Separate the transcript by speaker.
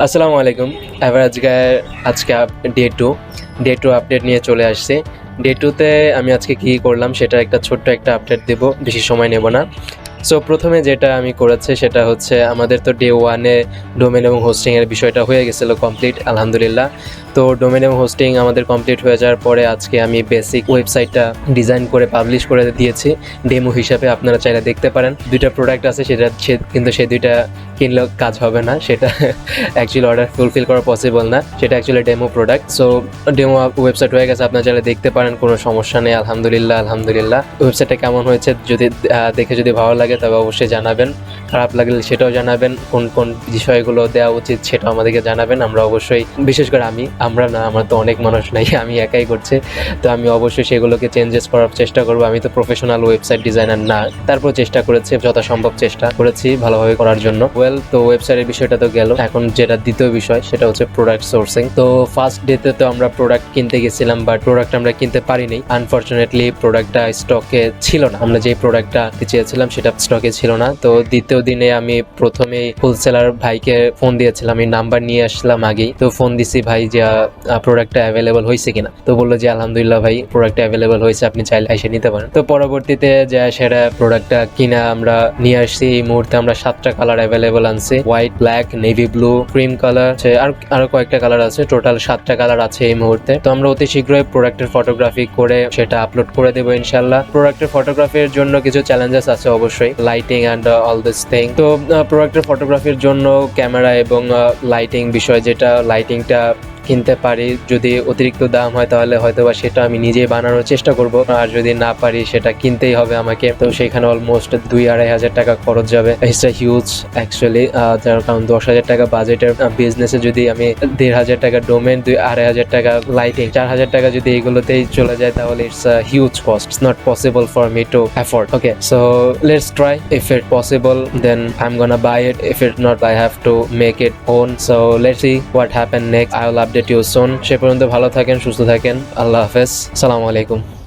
Speaker 1: আসসালামু আলাইকুম। এবার আজকে ডে টু আপডেট নিয়ে চলে আসছি। ডে টুতে আমি আজকে কী করলাম সেটা একটা ছোট্ট একটা আপডেট দেব, বেশি সময় নেব না। সো প্রথমে যেটা আমি করেছি সেটা হচ্ছে আমাদের তো ডে ওয়ানে ডোমেন এবং হোস্টিংয়ের বিষয়টা হয়ে গেছিলো কমপ্লিট, আলহামদুলিল্লাহ। তো ডোমেন এবং হোস্টিং আমাদের কমপ্লিট হয়ে যাওয়ার পরে আজকে আমি বেসিক ওয়েবসাইটটা ডিজাইন করে পাবলিশ করে দিয়েছি ডেমো হিসাবে। আপনারা চাইলে দেখতে পারেন। দুইটা প্রোডাক্ট আছে, কিন্তু সেই দুইটা কিনলেও কাজ হবে না, সেটা অ্যাকচুয়ালি অর্ডার ফুলফিল করা পসিবল না, সেটা actually demo product. So demo website হয়ে গেছে, আপনারা চাইলে দেখতে পারেন, কোনো সমস্যা নেই, আলহামদুলিল্লাহ। ওয়েবসাইটটা কেমন হয়েছে দেখে যদি ভালো লাগে তবে অবশ্যই জানাবেন, খারাপ লাগলে সেটাও জানাবেন, কোন কোন বিষয়গুলো দেওয়া উচিত সেটাও আমাদেরকে জানাবেন। আমরা অবশ্যই, বিশেষ করে আমরা তো অনেক মানুষ নাই, আমি একাই করছি, তো আমি অবশ্যই সেগুলোকে চেঞ্জেস করার চেষ্টা করবো। আমি তো প্রফেশনাল ওয়েবসাইট ডিজাইনার না, তারপর চেষ্টা করেছি, যথাসম্ভব চেষ্টা করেছি ভালোভাবে করার জন্য। তো ওয়েবসাইটের বিষয়টা তো গেল, এখন যেটা দ্বিতীয় বিষয় সেটা হচ্ছে প্রোডাক্ট সোর্সিং। তো ফার্স্ট ডেতে তো আমরা প্রোডাক্ট কিনতে গেছিলাম, বাট প্রোডাক্ট আমরা কিনতে পারিনি, আনফরচুনেটলি প্রোডাক্টটা স্টকে ছিল না। আমরা যে প্রোডাক্টটা চেয়েছিলাম সেটা স্টকে ছিল না। তো দ্বিতীয় দিনে আমি প্রথমেই হোলসেলার ভাইকে ফোন দিয়েছিলাম, আমি নাম্বার নিয়ে আসলাম আগেই। তো ফোন দিছি ভাই যে প্রোডাক্টটা অ্যাভেলেবল হয়েছে কিনা। তো বললো যে আলহামদুলিল্লাহ ভাই, প্রোডাক্টটা অ্যাভেলেবল হয়েছে, আপনি চাইলে এসে নিতে পারেন। তো পরবর্তীতে যা সেটা প্রোডাক্টটা কিনা আমরা নিয়ে আসছি। এই মুহূর্তে আমরা 7টা কালার অ্যাভেলেবল আনছি, white, black, navy blue, cream colour, আরো কয়েকটা কালার আছে, টোটাল 7টা কালার আছে এই মুহূর্তে। তো আমরা অতি শীঘ্রই প্রোডাক্টের ফটোগ্রাফি করে সেটা আপলোড করে দেবো ইনশাল্লাহ। প্রোডাক্টের ফটোগ্রাফির জন্য কিছু চ্যালেঞ্জেস আছে অবশ্যই, lighting and all this thing. তো প্রোডাক্টের ফটোগ্রাফির জন্য ক্যামেরা এবং লাইটিং বিষয়, যেটা লাইটিংটা কিনতে পারি, যদি অতিরিক্ত দাম হয় তাহলে হয়তোবা সেটা আমি নিজেই বানানোর চেষ্টা করব, আর যদি না পারি সেটা কিনতেই হবে আমাকে। তো সেখানে অলমোস্ট 2-2.5 হাজার টাকা খরচ যাবে। ইটস আ হিউজ অ্যাকচুয়ালি, যার কারণ 10,000 টাকা বাজেটের বিজনেসে যদি আমি 1,500 টাকা ডোমেন, 2-2.5 টাকা লাইটিং, 4,000 টাকা যদি এগুলোতেই চলে যায় তাহলে it's a huge cost. It's not possible for me to afford. Okay, so let's try. If it possible then I am gonna buy it, if it not I have to make it own. So let's see what happen next. I will update you soon. সে পর্যন্ত ভালো থাকেন, সুস্থ থাকেন, আল্লাহ হাফেজ, আসসালামু আলাইকুম।